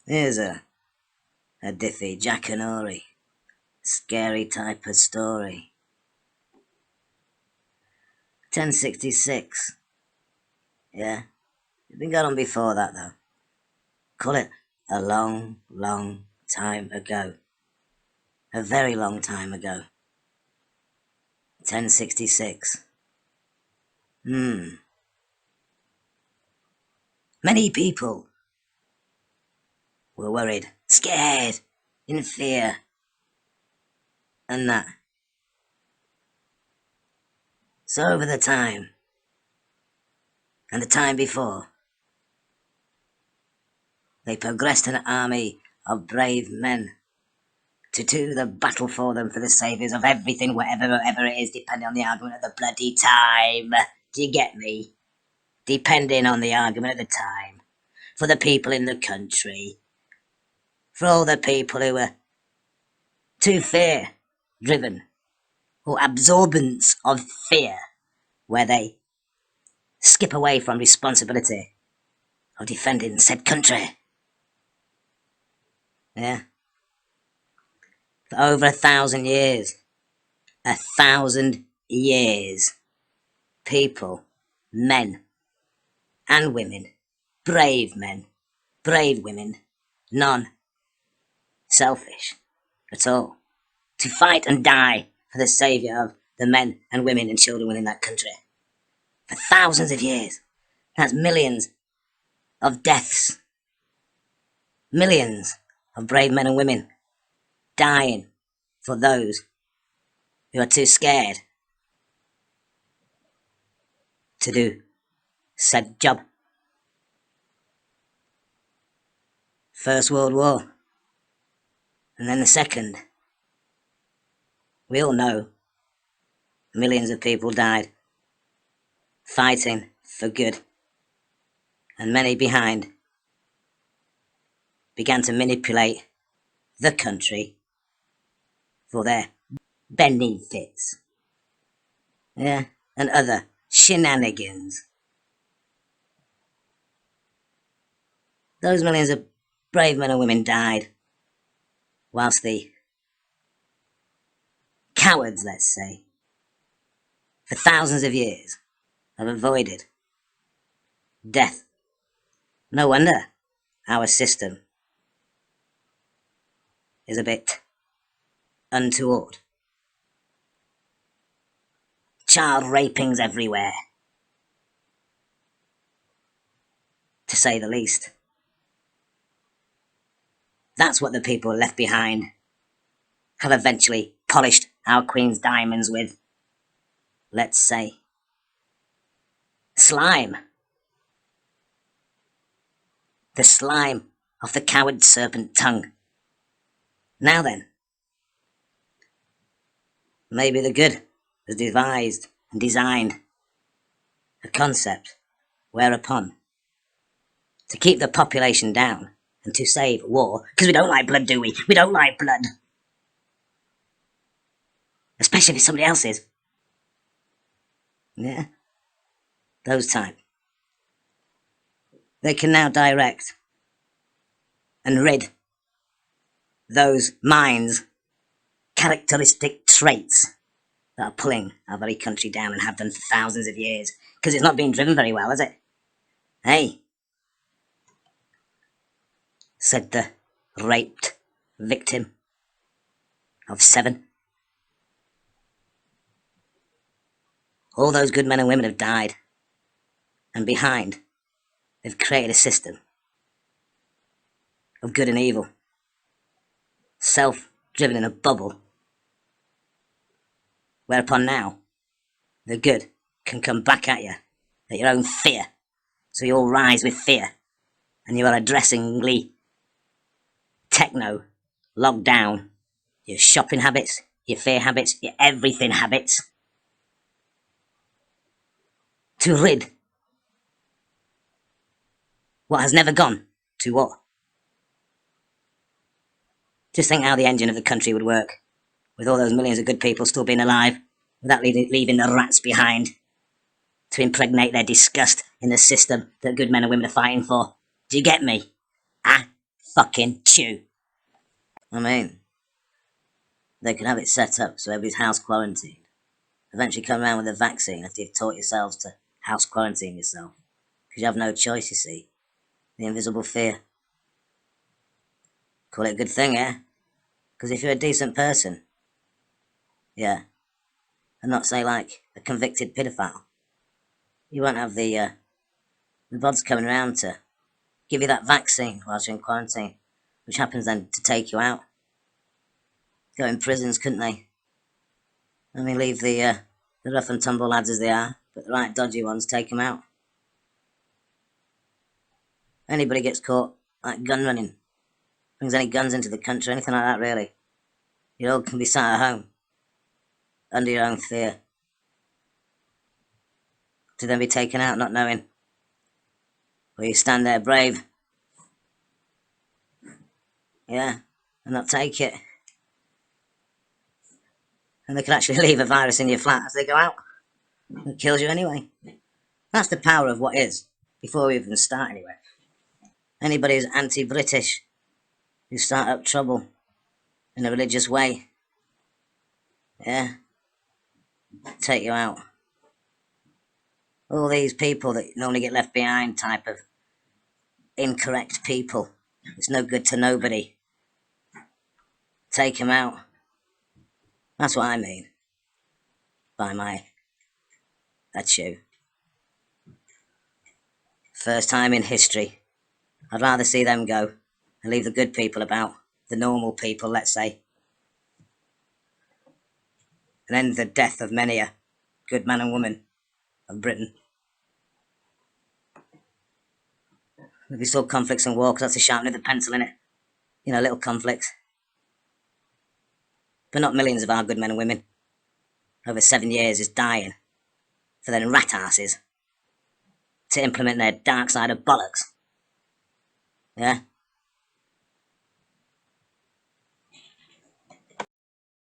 Here's a DyFhijackanory, scary type of story. 1066. Yeah, it's been going on before that though. Call it a long, long time ago. A very long time ago. 1066. Many people were worried, scared, in fear, and that. So over the time, and the time before, they progressed an army of brave men to do the battle for them for the saviours of everything, whatever it is, depending on the argument of the bloody time. Do you get me? Depending on the argument of the time. For the people in the country. For all the people who were too fear-driven, or absorbance of fear, where they skip away from responsibility of defending said country. Yeah. For over 1,000 years. 1,000 years. People, men, and women, brave men, brave women, none selfish at all, to fight and die for the saviour of the men and women and children within that country. For thousands of years. That's millions of deaths. Millions of brave men and women dying for those who are too scared to do said job. First World War, and then the Second. We all know millions of people died fighting for good, and many behind began to manipulate the country for their benefits. Yeah, and other shenanigans. Those millions of brave men and women died, whilst the cowards, let's say, for thousands of years, have avoided death. No wonder our system is a bit untoward. Child rapings everywhere, to say the least. That's what the people left behind have eventually polished our Queen's diamonds with, let's say. Slime. The slime of the coward serpent tongue. Now then, maybe the good has devised and designed a concept whereupon to keep the population down and to save war, because we don't like blood, do we? We don't like blood. Especially if it's somebody else's. Yeah. Those type. They can now direct and rid those minds, characteristic traits that are pulling our very country down and have done for thousands of years, because it's not been driven very well, has it? Hey, said the raped victim of 7. All those good men and women have died, and behind, they've created a system of good and evil, self-driven in a bubble, whereupon now, the good can come back at you at your own fear, so you all rise with fear, and you are addressingly techno, logged down, your shopping habits, your fear habits, your everything habits, to rid what has never gone to what? Just think how the engine of the country would work, with all those millions of good people still being alive, without leaving the rats behind to impregnate their disgust in the system that good men and women are fighting for. Do you get me? Ah? fucking chew. I mean, they can have it set up so everybody's house quarantined. Eventually come around with a vaccine after you've taught yourselves to house quarantine yourself. Because you have no choice, you see. The invisible fear. Call it a good thing, yeah? Because if you're a decent person, yeah, and not, say, like, a convicted paedophile, you won't have the bods coming around to give you that vaccine whilst you're in quarantine, which happens then to take you out. Go in prisons, couldn't they? I mean, leave the rough and tumble lads as they are, but the right dodgy ones, take them out. Anybody gets caught, like gun running, brings any guns into the country, anything like that, really, you all can be sat at home, under your own fear, to then be taken out not knowing. Or you stand there brave, yeah, and not take it. And they can actually leave a virus in your flat as they go out. It kills you anyway. That's the power of what is, before we even start anyway. Anybody who's anti-British, who start up trouble in a religious way, yeah, take you out. All these people that normally get left behind type of incorrect people. It's no good to nobody. Take them out. That's what I mean by my achoo. First time in history. I'd rather see them go and leave the good people about, the normal people, let's say, and end the death of many a good man and woman of Britain. If you saw conflicts and war, because that's the sharpening of the pencil in it. You know, little conflicts. But not millions of our good men and women over 7 years is dying for their rat asses to implement their dark side of bollocks. Yeah?